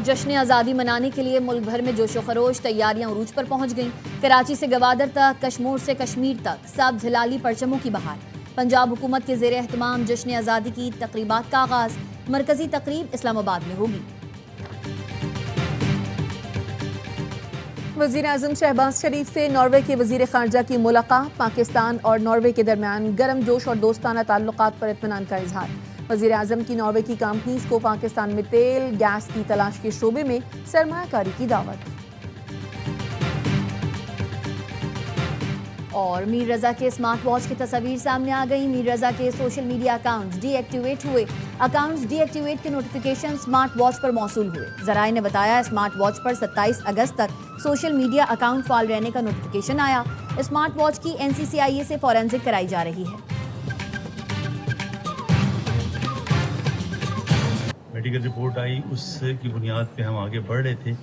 जश्न आज़ादी मनाने के लिए मुल्क भर में जोशो खरोश, तैयारियां उरूज पर पहुंच गईं। कराची से गवादर तक, कश्मीर से कश्मीर तक सब झलाली परचमों की बहार। पंजाब हुकूमत के ज़ेर एहतमाम जश्न आज़ादी की तकरीबात का आगाज। मरकजी तकरीब इस्लामाबाद में होगी। वज़ीर आज़म शहबाज शरीफ से नॉर्वे के वज़ीर ख़ारजा की मुलाकात। पाकिस्तान और नॉर्वे के दरमियान गर्म जोश और दोस्ताना ताल्लुकात पर इत्मीनान का इजहार। वज़ीर आज़म की नॉर्वे की कंपनीज को पाकिस्तान में तेल गैस की तलाश के शोबे में सरमायाकारी की दावत। और मीर रजा के स्मार्ट वॉच की तस्वीर सामने आ गई। मीर रजा के सोशल मीडिया अकाउंट्स डीएक्टिवेट हुए। अकाउंट्स डीएक्टिवेट के नोटिफिकेशन स्मार्ट वॉच पर मौसूल हुए। जराए ने बताया स्मार्ट वॉच पर 27 अगस्त तक सोशल मीडिया अकाउंट फाल रहने का नोटिफिकेशन आया। स्मार्ट वॉच की एनसीसीआईए से फॉरेंसिक कराई जा रही है। मेडिकल रिपोर्ट आई, उसकी बुनियाद पे हम आगे बढ़ रहे थे,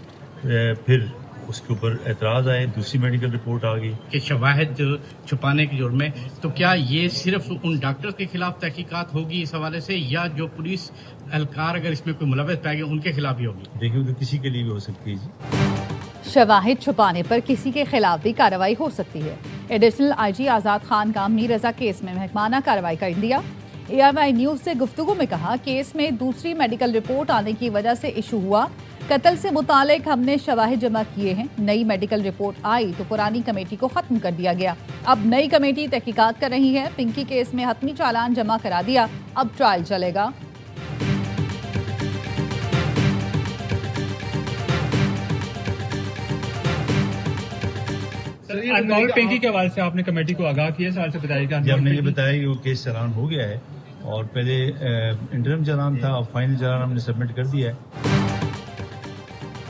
फिर उसके ऊपर एतराज़ आए, दूसरी मेडिकल रिपोर्ट आ गई कि शवाहिद छुपाने के जुर्म में। तो क्या ये सिर्फ उन डॉक्टर्स के खिलाफ तहकीकात होगी इस हवाले से, या जो पुलिस एहलकार अगर इसमें कोई मुलव्वस पाए गए उनके खिलाफ भी होगी? देखिए, तो किसी के लिए भी हो सकती है जी। शवाहिद छुपाने पर किसी के खिलाफ भी कार्रवाई हो सकती है। एडिशनल आईजी आज़ाद खान का मीर रजा केस में महकमाना कार्रवाई कर दिया। AMI न्यूज से गुफ्तगू में कहा केस में दूसरी मेडिकल रिपोर्ट आने की वजह से इशू हुआ। कत्ल से मुतालिक हमने शवाहिद जमा किए हैं। नई मेडिकल रिपोर्ट आई तो पुरानी कमेटी को खत्म कर दिया गया। अब नई कमेटी तहकीकात कर रही है। पिंकी केस में हतमी चालान जमा करा दिया, अब ट्रायल चलेगा। अनमोल पिंकी के हवाले से आपने कमेटी को आगाह किया, साल से बताइएगा। जब हमने ये बताया कि वो केस चालान हो गया है और पहले इंटरम चालान था और फाइनल चालान हमने सबमिट कर दिया है।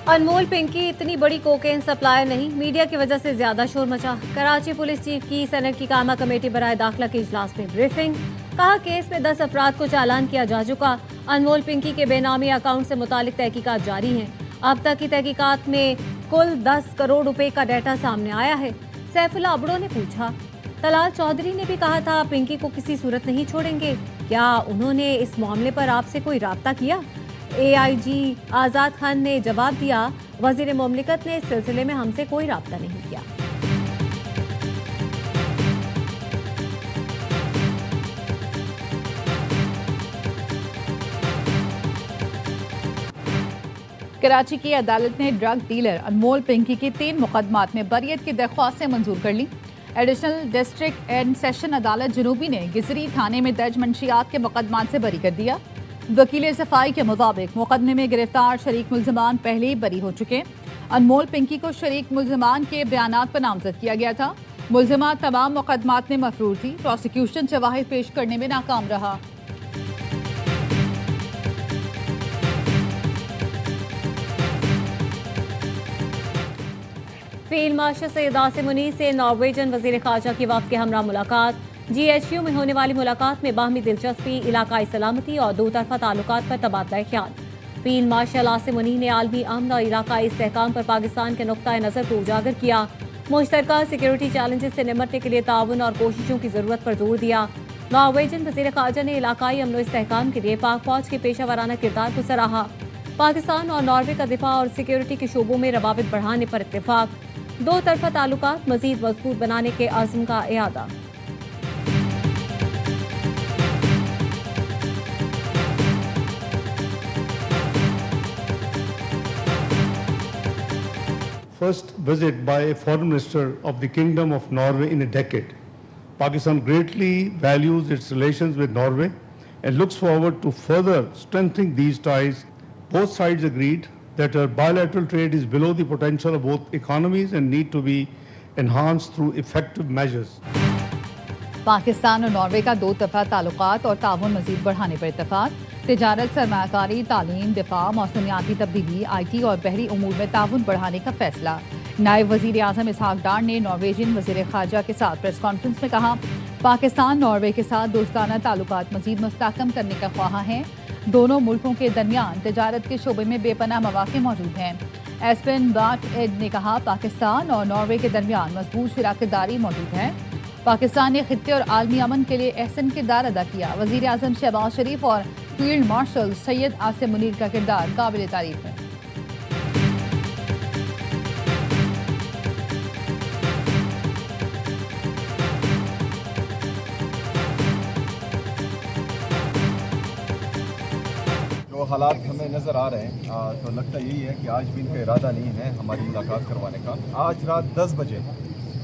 अनमोल पिंकी इतनी बड़ी कोकेन सप्लायर नहीं, मीडिया की वजह से ज्यादा शोर मचा। कराची पुलिस चीफ की सेनेट की कामा कमेटी बराए दाखिला के इजलास में ब्रीफिंग। कहा केस में 10 अफराद को चालान किया जा चुका। अनमोल पिंकी के बेनामी अकाउंट से मुतालिक तहकीकात जारी हैं। अब तक की तहकीकात में कुल 10 करोड़ रुपए का डाटा सामने आया है। सैफुल्ला अबड़ो ने पूछा। तलाल चौधरी ने भी कहा था पिंकी को किसी सूरत नहीं छोड़ेंगे। क्या उन्होंने इस मामले पर आपसे कोई राब्ता किया? AIG आज़ाद खान ने जवाब दिया, वजीर मुमलिकत ने इस सिलसिले में हमसे कोई राब्ता नहीं किया। कराची की अदालत ने ड्रग डीलर अनमोल पिंकी की 3 मुकदमात में बरियत की दरख्वास्तें मंजूर कर ली। एडिशनल डिस्ट्रिक्ट एंड सेशन अदालत जनूबी ने गिजरी थाने में दर्ज मंशियात के मुकदमात से बरी कर दिया। वकील सफाई के मुताबिक मुकदमे में गिरफ्तार शरीक मुल्जमान पहले ही बरी हो चुके। अनमोल पिंकी को शरीक मुल्जमान के बयानात पर नामजद किया गया था। मुल्जमान तमाम मुकदमात में मफरूर थी। प्रोसिक्यूशन शवाहिद पेश करने में नाकाम रहा। फील्ड मार्शल सैयद आसिम मुनीर से नॉर्वेजन वजीर ख़ारजा की वफ़द के हमरा मुलाकात। GHQ में होने वाली मुलाकात में बाहमी दिलचस्पी, इलाकाई सलामती और दो तरफा ताल्लुकात पर तबादला ख्याल। फील्ड मार्शल आसिम मुनीर ने आलमी अमन और इलाकाई इस्तेहकाम पर पाकिस्तान के नुक्ता नज़र को उजागर किया। मुश्तरका सिक्योरिटी चैलेंजेस से निमटने के लिए ताउन और कोशिशों की ज़रूरत पर जोर दिया। नॉर्वेजन वज़ीर ख़ारजा ने इलाकाई अमन और इस्तेहकाम के लिए पाक फौज के पेशा वराना किरदार को सराहा। पाकिस्तान और नॉर्वे का दिफा और सिक्योरिटी के शोबों में रवाबित बढ़ाने पर इत्तेफाक। दो तरफा ताल्लुकात मज़ीद मजबूत बनाने के आज़म का इरादा। First visit by a foreign minister of the Kingdom of Norway in a decade. Pakistan greatly values its relations with Norway and looks forward to further strengthening these ties. Both sides agreed that our bilateral trade is below the potential of both economies and need to be enhanced through effective measures. Pakistan और Norway का दो तरफा ताल्लुकात और ताउन मजीद बढ़ाने पर इत्तफाक। तिजारत, सरमायाकारी, तालीम, दिफा, मौसमियाती तब्दीली, IT और बहरी उमूर में ताउन बढ़ाने का फैसला। नायब वजीर आज़म इसहाक डार ने नॉर्वेजियन वजीर ख़ारजा के साथ प्रेस कॉन्फ्रेंस में कहा पाकिस्तान नॉर्वे के साथ दोस्ताना ताल्लुकात मजीद मुस्तहकम करने का ख्वाह है। दोनों मुल्कों के दरमियान तिजारत के शोबे में बेपनाह मौक़े मौजूद हैं। एस्पेन बाट एड ने कहा पाकिस्तान और नॉर्वे के दरमियान मजबूत शराकतदारी मौजूद है। पाकिस्तान ने खित्ते और आलमी अमन के लिए अहसन किरदार अदा किया। वज़ीर आज़म शहबाज शरीफ और फील्ड मार्शल सैयद आसिम मुनीर का किरदार काबिल तारीफ है। जो हालात हमें नज़र आ रहे हैं तो लगता यही है कि आज भी इनका इरादा नहीं है हमारी मुलाकात करवाने का। आज रात 10 बजे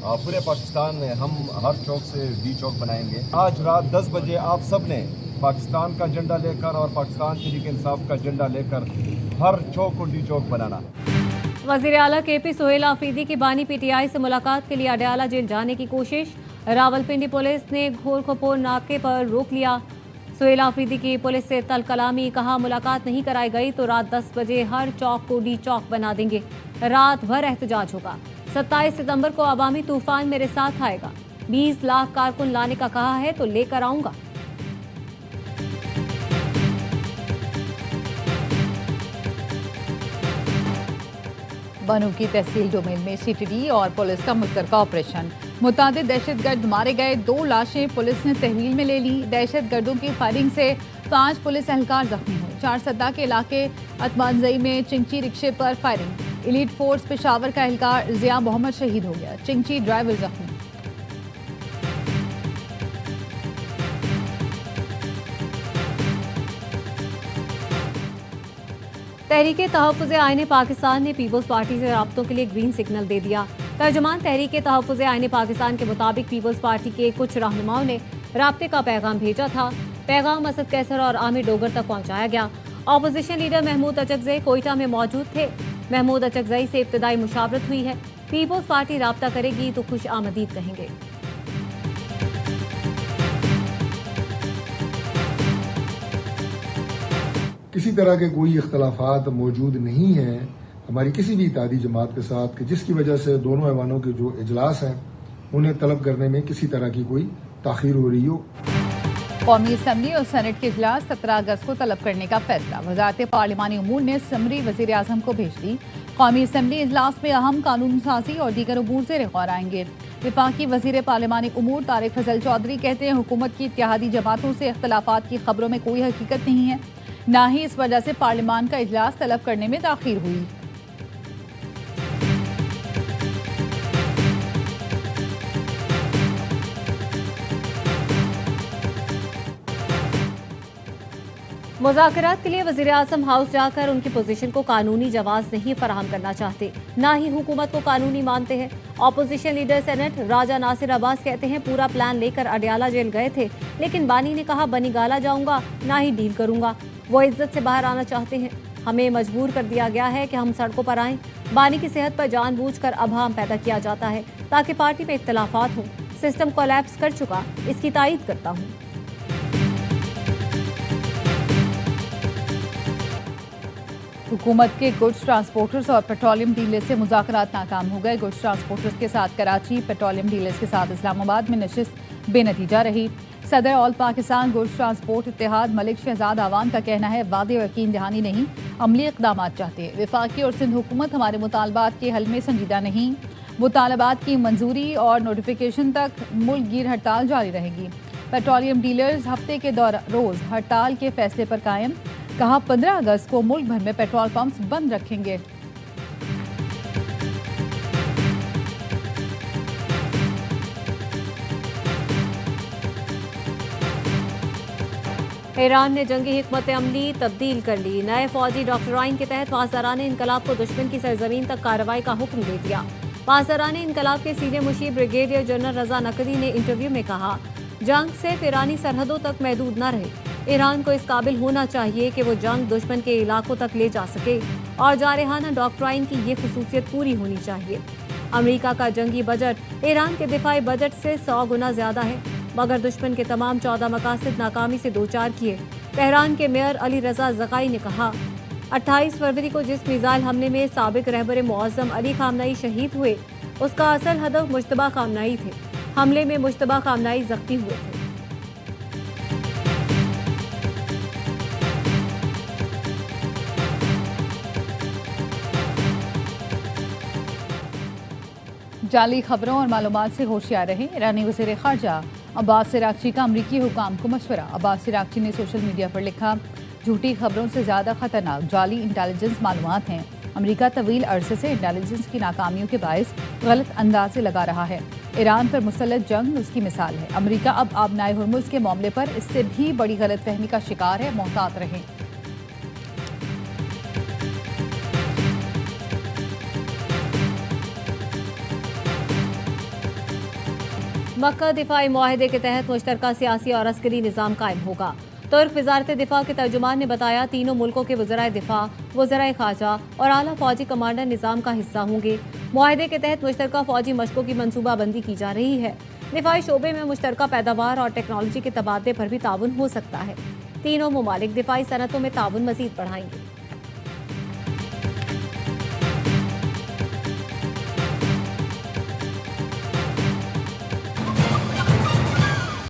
पूरे पाकिस्तान में हम हर चौक से डी चौक बनाएंगे। आज रात 10 बजे आप सब ने पाकिस्तान का झंडा लेकर और पाकिस्तान तहरीक-ए-इंसाफ का झंडा लेकर हर चौक को डी चौक बनाना। वज़ीर आला KP सोहेल आफरीदी की बानी PTI से मुलाकात के लिए अडयाला जेल जाने की कोशिश। रावलपिंडी पुलिस ने घोरखपोर नाके पर रोक लिया। सोहेल आफरीदी की पुलिस से तल कलामी, कहा मुलाकात नहीं कराई गई तो रात 10 बजे हर चौक को डी चौक बना देंगे। रात भर एहतजाज होगा। 27 सितंबर को अवामी तूफान मेरे साथ आएगा। 20 लाख कारकुन लाने का कहा है तो लेकर आऊंगा। बनू की तहसील डोमेन में CTD और पुलिस का मुश्तरका ऑपरेशन। मुतादिद दहशतगर्द मारे गए, 2 लाशें पुलिस ने तहवील में ले ली। दहशतगर्दों की फायरिंग से 5 पुलिस एहलकार जख्मी हुए। 4 सद्दा के इलाके अतमानजई में चिंची रिक्शे पर फायरिंग। एलीट फोर्स पेशावर का एहलकार जिया मोहम्मद शहीद हो गया। चिंची ड्राइवर जख्मी। तहरीके तहफ़्फ़ुज़े आईने पाकिस्तान ने पीपल्स पार्टी से राब्तों के लिए ग्रीन सिग्नल दे दिया। तर्जुमान तहरीके तहफ़्फ़ुज़े आईने पाकिस्तान के मुताबिक पीपल्स पार्टी के कुछ रहनुमाओं ने राब्ते का पैगाम भेजा था। पैगाम असद कैसर और आमिर डोगर तक पहुंचाया गया। अपोजिशन लीडर महमूद अचकज़ई कोयटा में मौजूद थे। महमूद अचकज़ई से इब्तदाई मुशावरत हुई है। पीपल्स पार्टी राब्ता करेगी तो खुश आमदीद कहेंगे। किसी तरह के कोई इख्तलाफात मौजूद नहीं हैं हमारी किसी भी इत्तेहादी जमात के साथ कि जिसकी वजह से दोनों ऐवानों के जो इजलास हैं उन्हें तलब करने में किसी तरह की कोई ताख़ीर हो रही हो। कौमी असम्बली और सेनेट के इजलास 17 अगस्त को तलब करने का फैसला। वजारत पार्लिमानी उमूर ने समरी वज़ीर आज़म को भेज दी। कौमी असम्बली इजलास में अहम कानून साजी और दीगर उमूर से गौर आएंगे। विफाकी वज़ीर पार्लिमानी उमूर तारिक फजल चौधरी कहते हैं हुकूमत की इत्तेहादी जमातों से इख्तलाफात की खबरों में कोई हकीकत नहीं है, ना ही इस वजह से पार्लिमान का इजलास तलब करने में ताख़ीर हुई। मुज़ाकरात के लिए वज़ीर आज़म हाउस जाकर उनकी पोजीशन को कानूनी जवाब नहीं फराहम करना चाहते, ना ही हुकूमत को कानूनी मानते हैं। अपोजिशन लीडर सेनेट राजा नासिर अब्बास कहते हैं पूरा प्लान लेकर अडयाला जेल गए थे, लेकिन बानी ने कहा बनी गाला जाऊंगा, ना ही डील करूंगा। वो इज्जत से बाहर आना चाहते हैं। हमें मजबूर कर दिया गया है कि हम सड़कों पर आएं। बानी की सेहत पर जानबूझकर अभाम पैदा किया जाता है ताकि पार्टी में इख्तलाफात हों। सिस्टम कोलैप्स कर चुका, इसकी तायीद करता हूँ। हुकूमत के गुड्स ट्रांसपोर्टर्स और पेट्रोलियम डीलर्स से मुज़ाकरात नाकाम हो गए। गुड्स ट्रांसपोर्टर्स के साथ कराची, पेट्रोलियम डीलर्स के साथ इस्लामाबाद में नशिस्त बेनतीजा रही। सदर ऑल पाकिस्तान गुड्स ट्रांसपोर्ट इत्तेहाद मलिक शहजाद आवान का कहना है वादे और यकीन दहानी नहीं, अमली इक़दाम चाहते हैं। विफाकी और सिंध हुकूमत हमारे मुतालबात के हल में संजीदा नहीं। मुतालबात की मंजूरी और नोटिफिकेशन तक मुल्क गिर हड़ताल जारी रहेगी। पेट्रोलियम डीलर्स हफ्ते के रोज़ हड़ताल के फैसले पर कायम। कहा 15 अगस्त को मुल्क भर में पेट्रोल पंप्स बंद रखेंगे। ईरान ने जंगी हिकमत अमली तब्दील कर ली। नए फौजी डॉक्टराइन के तहत पासदारान इनकलाब को दुश्मन की सरजमीन तक कार्रवाई का हुक्म दे दिया। पासदारान इनकलाब के सीनियर मुशीर ब्रिगेडियर जनरल रजा नकवी ने इंटरव्यू में कहा जंग सिर्फ ईरानी सरहदों तक महदूद न रहे। ईरान को इस काबिल होना चाहिए कि वो जंग दुश्मन के इलाकों तक ले जा सके और जारहाना डॉक्ट्राइन की ये खसूसियत पूरी होनी चाहिए। अमेरिका का जंगी बजट ईरान के दिफाई बजट से 100 गुना ज्यादा है, मगर दुश्मन के तमाम 14 मकासद नाकामी से दो चार किए। तेहरान के मेयर अली रजा ज़काई ने कहा 28 फरवरी को जिस मिसाइल हमले में साबिक रहबर मुअज़्ज़म अली खामनाई शहीद हुए, उसका असल हदफ मुश्तबा खामनाई थे। हमले में मुश्तबा खामनाई जख्मी हुए थे। जाली खबरों और मालूमात से होशियार रहें। ईरानी वज़ीर ख़ारजा अब्बास इराक़ची का अमरीकी हुकाम को मशवरा। अब्बास इराक़ची ने सोशल मीडिया पर लिखा झूठी खबरों से ज्यादा खतरनाक जाली इंटेलिजेंस मालूमात हैं। अमेरिका तवील अरसे से इंटेलिजेंस की नाकामियों के बायस गलत अंदाजे लगा रहा है। ईरान पर मुसल्लत जंग उसकी मिसाल है। अमेरिका अब आबनाए हुर्मुज़ के मामले पर इससे भी बड़ी गलतफहमी का शिकार है। मोहतात रहें। मक्का दिफाई मुआहदे के तहत मुश्तरका सियासी और अस्करी निज़ाम कायम होगा। तुर्क वजारत दिफा के तर्जुमान ने बताया, तीनों मुल्कों के वज़राए दिफा, वज़राए खारजा और आला फौजी कमांडर निज़ाम का हिस्सा होंगे। मुआहदे के तहत मुश्तरका फौजी मशकों की मनसूबाबंदी की जा रही है। दिफाई शोबे में मुश्तरका पैदावार और टेक्नोलॉजी के तबादले पर भी ताउन हो सकता है। तीनों ममालिक दिफाई सनतों में ताउन मजीद बढ़ाएंगे।